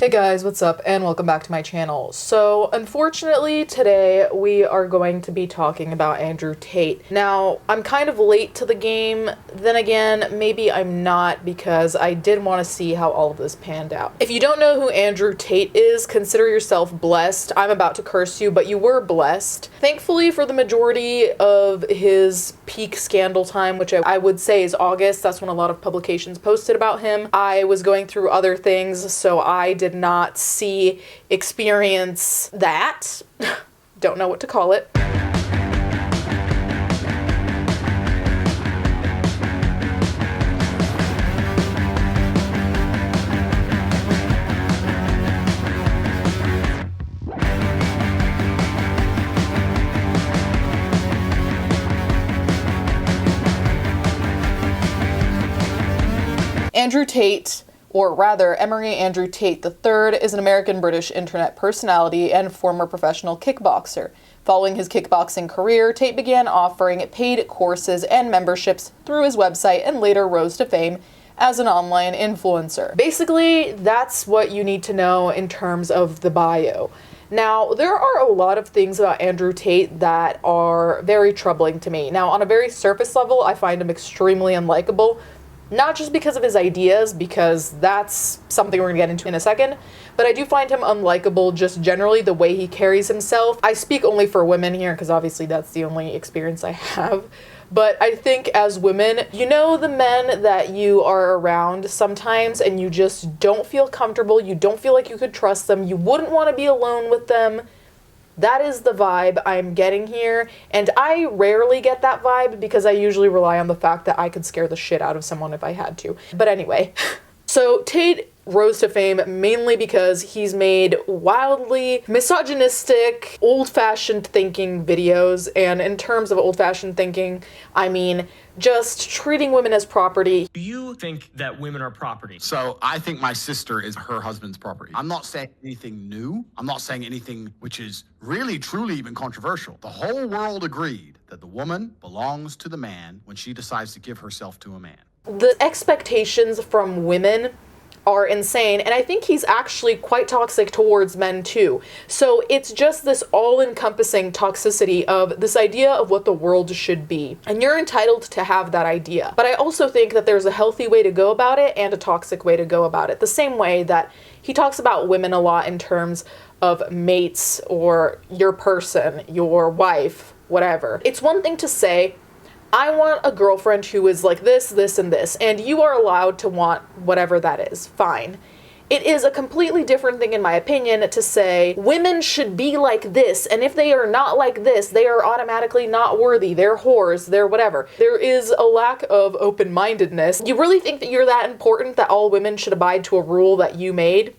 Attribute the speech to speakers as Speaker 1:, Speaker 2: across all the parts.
Speaker 1: Hey guys, what's up, and welcome back to my channel. So, unfortunately, today we are going to be talking about Andrew Tate. Now, I'm kind of late to the game, then again, maybe I'm not, because I did want to see how all of this panned out. If you don't know who Andrew Tate is, consider yourself blessed. I'm about to curse you, but you were blessed. Thankfully, for the majority of his peak scandal time, which I would say is August, that's when a lot of publications posted about him, I was going through other things, so I did not experience that. Don't know what to call it. Andrew Tate, or rather, Emery Andrew Tate III, is an American-British internet personality and former professional kickboxer. Following his kickboxing career, Tate began offering paid courses and memberships through his website and later rose to fame as an online influencer. Basically, that's what you need to know in terms of the bio. Now, there are a lot of things about Andrew Tate that are very troubling to me. Now, on a very surface level, I find him extremely unlikable. Not just because of his ideas, because that's something we're gonna get into in a second, but I do find him unlikable just generally the way he carries himself. I speak only for women here, because obviously that's the only experience I have. But I think as women, you know the men that you are around sometimes and you just don't feel comfortable, you don't feel like you could trust them, you wouldn't want to be alone with them. That is the vibe I'm getting here, and I rarely get that vibe because I usually rely on the fact that I could scare the shit out of someone if I had to. But anyway, so Tate rose to fame mainly because he's made wildly misogynistic, old-fashioned thinking videos, and in terms of old-fashioned thinking, I mean just treating women as property.
Speaker 2: Do you think that women are property?
Speaker 3: So I think my sister is her husband's property. I'm not saying anything new. I'm not saying anything which is really, truly even controversial. The whole world agreed that the woman belongs to the man when she decides to give herself to a man.
Speaker 1: The expectations from women are insane, and I think he's actually quite toxic towards men too. So it's just this all-encompassing toxicity of this idea of what the world should be. And you're entitled to have that idea. But I also think that there's a healthy way to go about it and a toxic way to go about it. The same way that he talks about women a lot in terms of mates or your person, your wife, whatever. It's one thing to say, I want a girlfriend who is like this, this, and this, and you are allowed to want whatever that is. Fine. It is a completely different thing, in my opinion, to say women should be like this, and if they are not like this, they are automatically not worthy. They're whores. They're whatever. There is a lack of open-mindedness. You really think that you're that important that all women should abide to a rule that you made?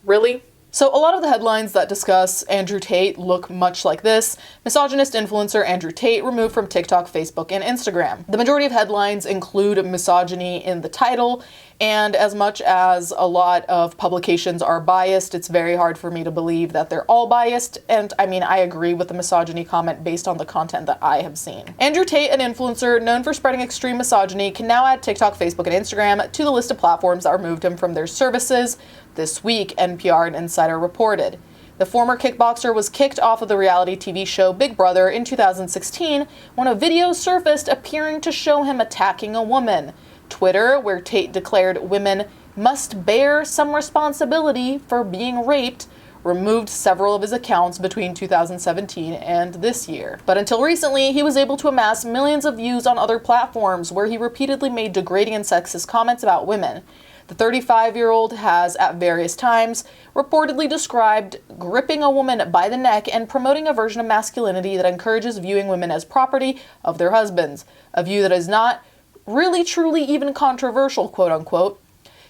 Speaker 1: Really? So a lot of the headlines that discuss Andrew Tate look much like this. Misogynist influencer Andrew Tate removed from TikTok, Facebook, and Instagram. The majority of headlines include misogyny in the title, and as much as a lot of publications are biased, it's very hard for me to believe that they're all biased, and I mean, I agree with the misogyny comment based on the content that I have seen. Andrew Tate, an influencer known for spreading extreme misogyny, can now add TikTok, Facebook, and Instagram to the list of platforms that removed him from their services. This week, NPR and Insider reported. The former kickboxer was kicked off of the reality TV show Big Brother in 2016 when a video surfaced appearing to show him attacking a woman. Twitter, where Tate declared women must bear some responsibility for being raped, removed several of his accounts between 2017 and this year. But until recently, he was able to amass millions of views on other platforms where he repeatedly made degrading and sexist comments about women. The 35-year-old has, at various times, reportedly described gripping a woman by the neck and promoting a version of masculinity that encourages viewing women as property of their husbands, a view that is not really truly even controversial, quote-unquote.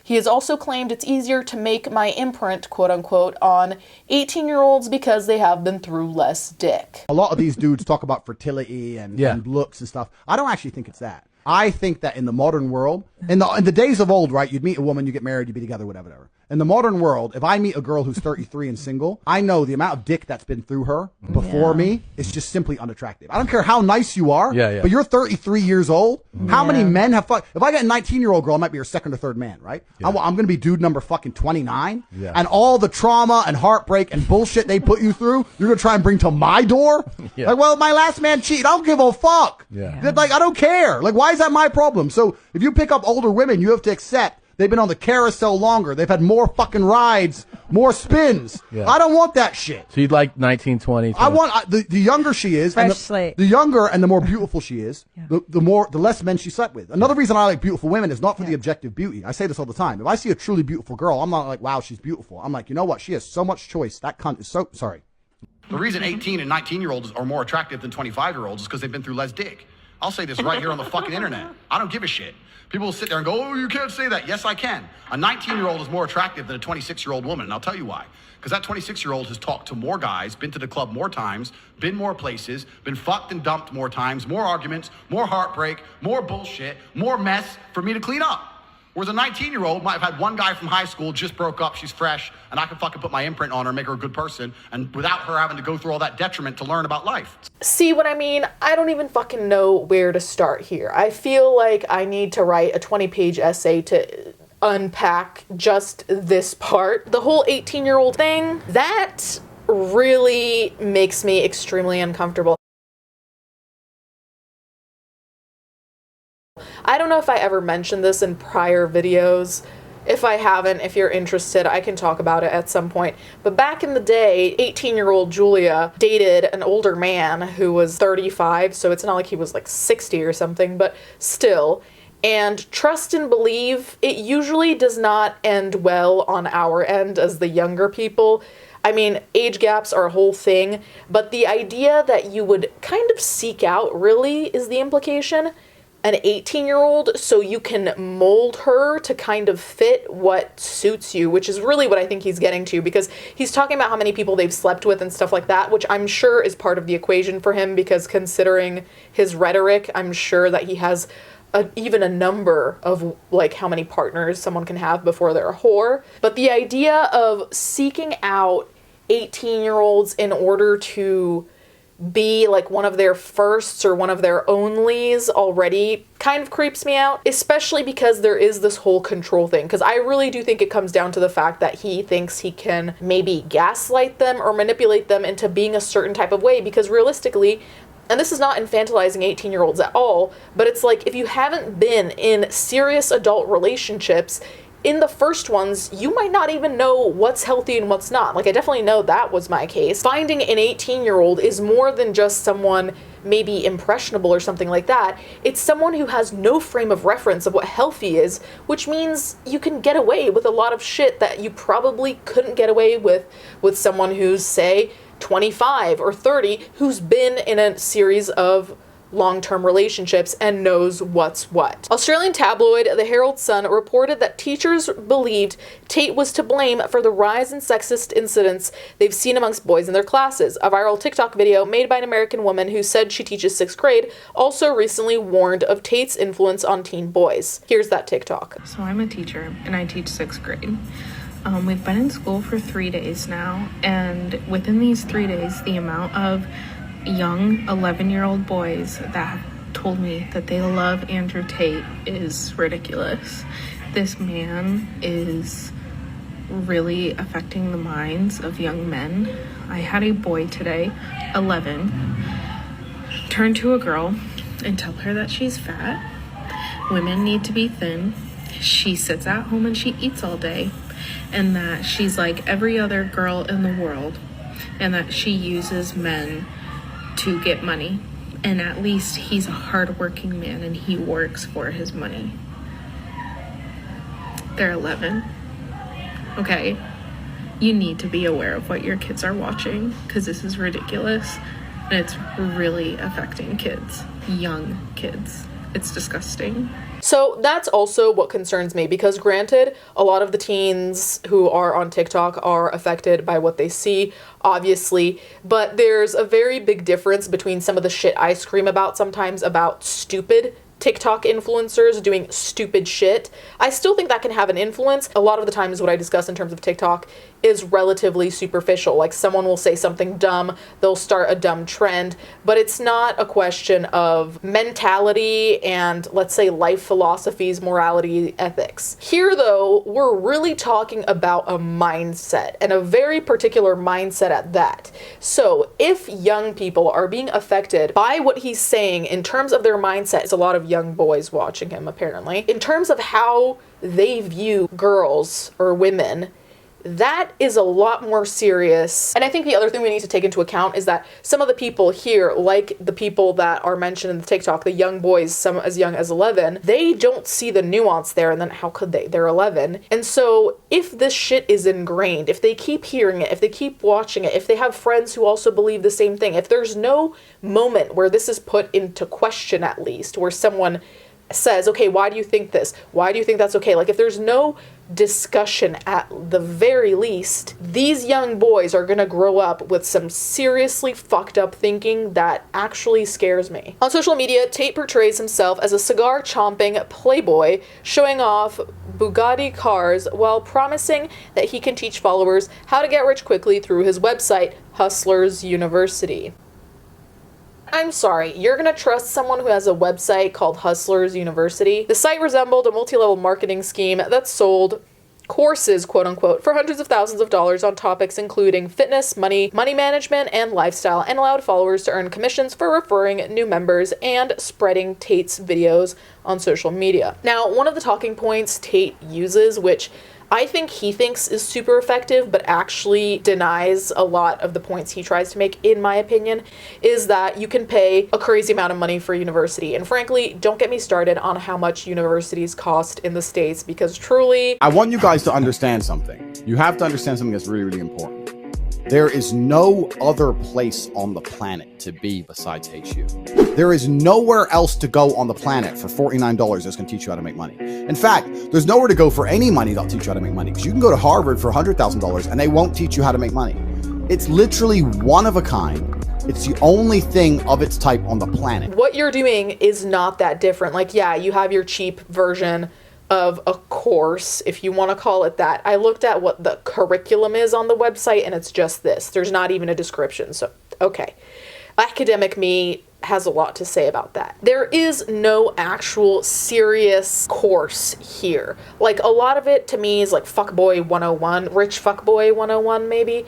Speaker 1: He has also claimed it's easier to make my imprint, quote-unquote, on 18-year-olds because they have been through less dick.
Speaker 4: A lot of these dudes talk about fertility and looks and stuff. I don't actually think it's that. I think that in the modern world, in the days of old, right, you'd meet a woman, you get married, you'd be together, whatever. In the modern world, if I meet a girl who's 33 and single, I know the amount of dick that's been through her before me is just simply unattractive. I don't care how nice you are, but you're 33 years old. How many men have fucked? If I get a 19-year-old girl, I might be her second or third man, right? I'm going to be dude number fucking 29. And all the trauma and heartbreak and bullshit they put you through, you're going to try and bring to my door? Like, well, my last man cheated. I don't give a fuck. Like, I don't care. Like, why is that my problem? So if you pick up older women, you have to accept they've been on the carousel longer. They've had more fucking rides, more spins. I don't want that shit.
Speaker 5: So you'd like 1920?
Speaker 4: I want the younger she is, and the younger and the more beautiful she is, the less men she slept with. Another reason I like beautiful women is not for the objective beauty. I say this all the time. If I see a truly beautiful girl, I'm not like, wow, she's beautiful. I'm like, you know what? She has so much choice. That cunt is so sorry.
Speaker 3: The reason 18 and 19-year-olds are more attractive than 25-year-olds is because they've been through less dick. I'll say this right here on the fucking internet. I don't give a shit. People will sit there and go, oh, you can't say that. Yes, I can. A 19-year-old is more attractive than a 26-year-old woman, and I'll tell you why. Because that 26-year-old has talked to more guys, been to the club more times, been more places, been fucked and dumped more times, more arguments, more heartbreak, more bullshit, more mess for me to clean up. Whereas a 19-year-old might have had one guy from high school, just broke up, she's fresh, and I can fucking put my imprint on her and make her a good person, and without her having to go through all that detriment to learn about life.
Speaker 1: See what I mean? I don't even fucking know where to start here. I feel like I need to write a 20-page essay to unpack just this part. The whole 18-year-old thing, that really makes me extremely uncomfortable. I don't know if I ever mentioned this in prior videos. If I haven't, if you're interested, I can talk about it at some point. But back in the day, 18-year-old Julia dated an older man who was 35, so it's not like he was like 60 or something, but still. And trust and believe, it usually does not end well on our end as the younger people. I mean, age gaps are a whole thing, but the idea that you would kind of seek out, really, is the implication, an 18-year-old so you can mold her to kind of fit what suits you, which is really what I think he's getting to, because he's talking about how many people they've slept with and stuff like that, which I'm sure is part of the equation for him, because considering his rhetoric, I'm sure that he has even a number of like how many partners someone can have before they're a whore. But the idea of seeking out 18-year-olds in order to be like one of their firsts or one of their onlys already kind of creeps me out, especially because there is this whole control thing. Because I really do think it comes down to the fact that he thinks he can maybe gaslight them or manipulate them into being a certain type of way, because realistically, and this is not infantilizing 18-year-olds at all, but it's like if you haven't been in serious adult relationships, in the first ones, you might not even know what's healthy and what's not. Like, I definitely know that was my case. Finding an 18-year-old is more than just someone maybe impressionable or something like that. It's someone who has no frame of reference of what healthy is, which means you can get away with a lot of shit that you probably couldn't get away with someone who's, say, 25 or 30, who's been in a series of long-term relationships and knows what's what. Australian tabloid The Herald Sun reported that teachers believed Tate was to blame for the rise in sexist incidents they've seen amongst boys in their classes. A viral TikTok video made by an American woman who said she teaches 6th grade also recently warned of Tate's influence on teen boys. Here's that TikTok.
Speaker 6: So I'm a teacher and I teach 6th grade. We've been in school for 3 days now, and within these 3 days, the amount of young 11-year-old boys that have told me that they love Andrew Tate is ridiculous. This man is really affecting the minds of young men. I had a boy today, 11, turn to a girl and tell her that she's fat. Women need to be thin. She sits at home and she eats all day, and that she's like every other girl in the world, and that she uses men to get money, and at least he's a hardworking man and he works for his money. They're 11. Okay, you need to be aware of what your kids are watching, because this is ridiculous and it's really affecting kids, young kids. It's disgusting.
Speaker 1: So that's also what concerns me, because granted, a lot of the teens who are on TikTok are affected by what they see, obviously, but there's a very big difference between some of the shit I scream about sometimes about stupid TikTok influencers doing stupid shit. I still think that can have an influence. A lot of the times what I discuss in terms of TikTok is relatively superficial. Like someone will say something dumb, they'll start a dumb trend, but it's not a question of mentality and, let's say, life philosophies, morality, ethics. Here though, we're really talking about a mindset, and a very particular mindset at that. So if young people are being affected by what he's saying in terms of their mindset, it's a lot of young boys watching him apparently, in terms of how they view girls or women, that is a lot more serious. And I think the other thing we need to take into account is that some of the people here, like the people that are mentioned in the TikTok, the young boys, some as young as 11, they don't see the nuance there, and then how could they? They're 11. And so if this shit is ingrained, if they keep hearing it, if they keep watching it, if they have friends who also believe the same thing, if there's no moment where this is put into question, at least, where someone says, okay, why do you think this? Why do you think that's okay? Like, if there's no discussion at the very least, these young boys are gonna grow up with some seriously fucked up thinking that actually scares me. On social media, Tate portrays himself as a cigar-chomping playboy, showing off Bugatti cars while promising that he can teach followers how to get rich quickly through his website, Hustlers University. I'm sorry, you're gonna trust someone who has a website called Hustlers University? The site resembled a multi-level marketing scheme that sold courses, quote unquote, for hundreds of thousands of dollars on topics including fitness, money management, and lifestyle, and allowed followers to earn commissions for referring new members and spreading Tate's videos on social media. Now, one of the talking points Tate uses, which I think he thinks is super effective, but actually denies a lot of the points he tries to make, in my opinion, is that you can pay a crazy amount of money for university. And frankly, don't get me started on how much universities cost in the States, because truly...
Speaker 5: I want you guys to understand something. You have to understand something that's really, really important. There is no other place on the planet to be besides HU. There is nowhere else to go on the planet for $49 that's going to teach you how to make money. In fact, there's nowhere to go for any money that'll teach you how to make money, because you can go to Harvard for $100,000 and they won't teach you how to make money. It's literally one of a kind. It's the only thing of its type on the planet.
Speaker 1: What you're doing is not that different. Like, yeah, you have your cheap version of a course, if you want to call it that. I looked at what the curriculum is on the website, and it's just this. There's not even a description, so okay. Academic me has a lot to say about that. There is no actual serious course here. Like, a lot of it to me is like fuckboy 101, rich fuckboy 101 maybe.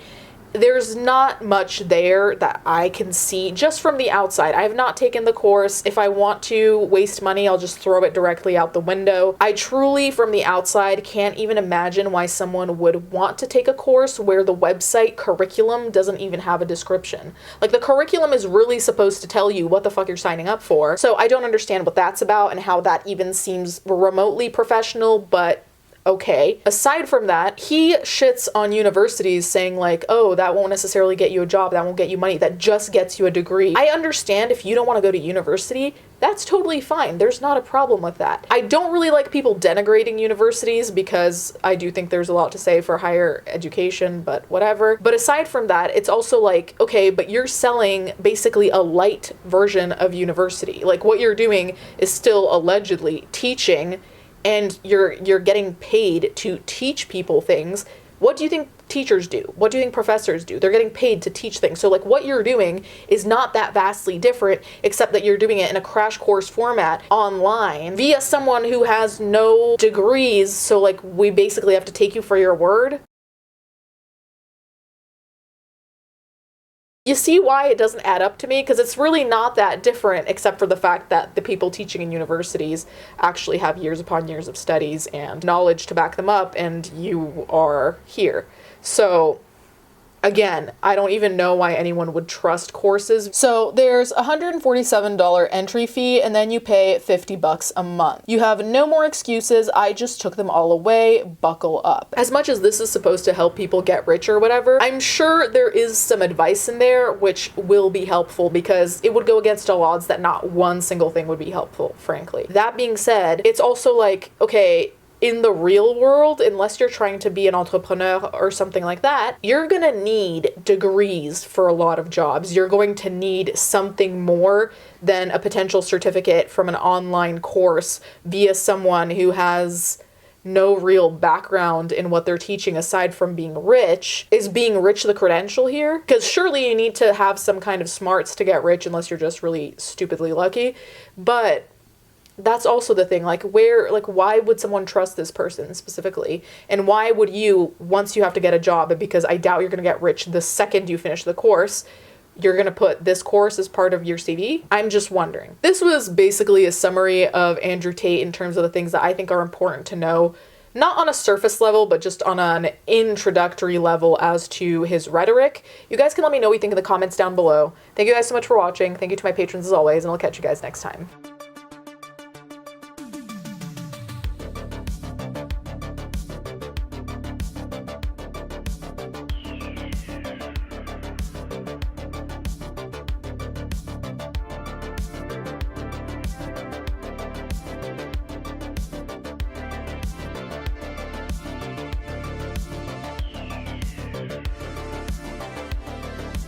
Speaker 1: There's not much there that I can see just from the outside. I have not taken the course. If I want to waste money, I'll just throw it directly out the window. I truly, from the outside, can't even imagine why someone would want to take a course where the website curriculum doesn't even have a description. Like, the curriculum is really supposed to tell you what the fuck you're signing up for. So I don't understand what that's about and how that even seems remotely professional, but okay. Aside from that, he shits on universities saying like, oh, that won't necessarily get you a job, that won't get you money, that just gets you a degree. I understand if you don't want to go to university, that's totally fine. There's not a problem with that. I don't really like people denigrating universities, because I do think there's a lot to say for higher education, but whatever. But aside from that, it's also like, okay, but you're selling basically a light version of university. Like, what you're doing is still allegedly teaching, and you're getting paid to teach people things. What do you think teachers do? What do you think professors do? They're getting paid to teach things. So like, what you're doing is not that vastly different, except that you're doing it in a crash course format online via someone who has no degrees. So like, we basically have to take you for your word. You see why it doesn't add up to me? Because it's really not that different, except for the fact that the people teaching in universities actually have years upon years of studies and knowledge to back them up, and you are here. So again, I don't even know why anyone would trust courses. So there's a $147 entry fee, and then you pay $50 a month. You have no more excuses. I just took them all away. Buckle up. As much as this is supposed to help people get rich or whatever, I'm sure there is some advice in there which will be helpful, because it would go against all odds that not one single thing would be helpful, frankly. That being said, it's also like, okay, in the real world, unless you're trying to be an entrepreneur or something like that, you're gonna need degrees for a lot of jobs. You're going to need something more than a potential certificate from an online course via someone who has no real background in what they're teaching aside from being rich. Is being rich the credential here? Because surely you need to have some kind of smarts to get rich unless you're just really stupidly lucky. But that's also the thing, like why would someone trust this person specifically? And why would you, once you have to get a job, because I doubt you're going to get rich the second you finish the course, you're going to put this course as part of your CV? I'm just wondering. This was basically a summary of Andrew Tate in terms of the things that I think are important to know, not on a surface level, but just on an introductory level as to his rhetoric. You guys can let me know what you think in the comments down below. Thank you guys so much for watching. Thank you to my patrons as always, and I'll catch you guys next time.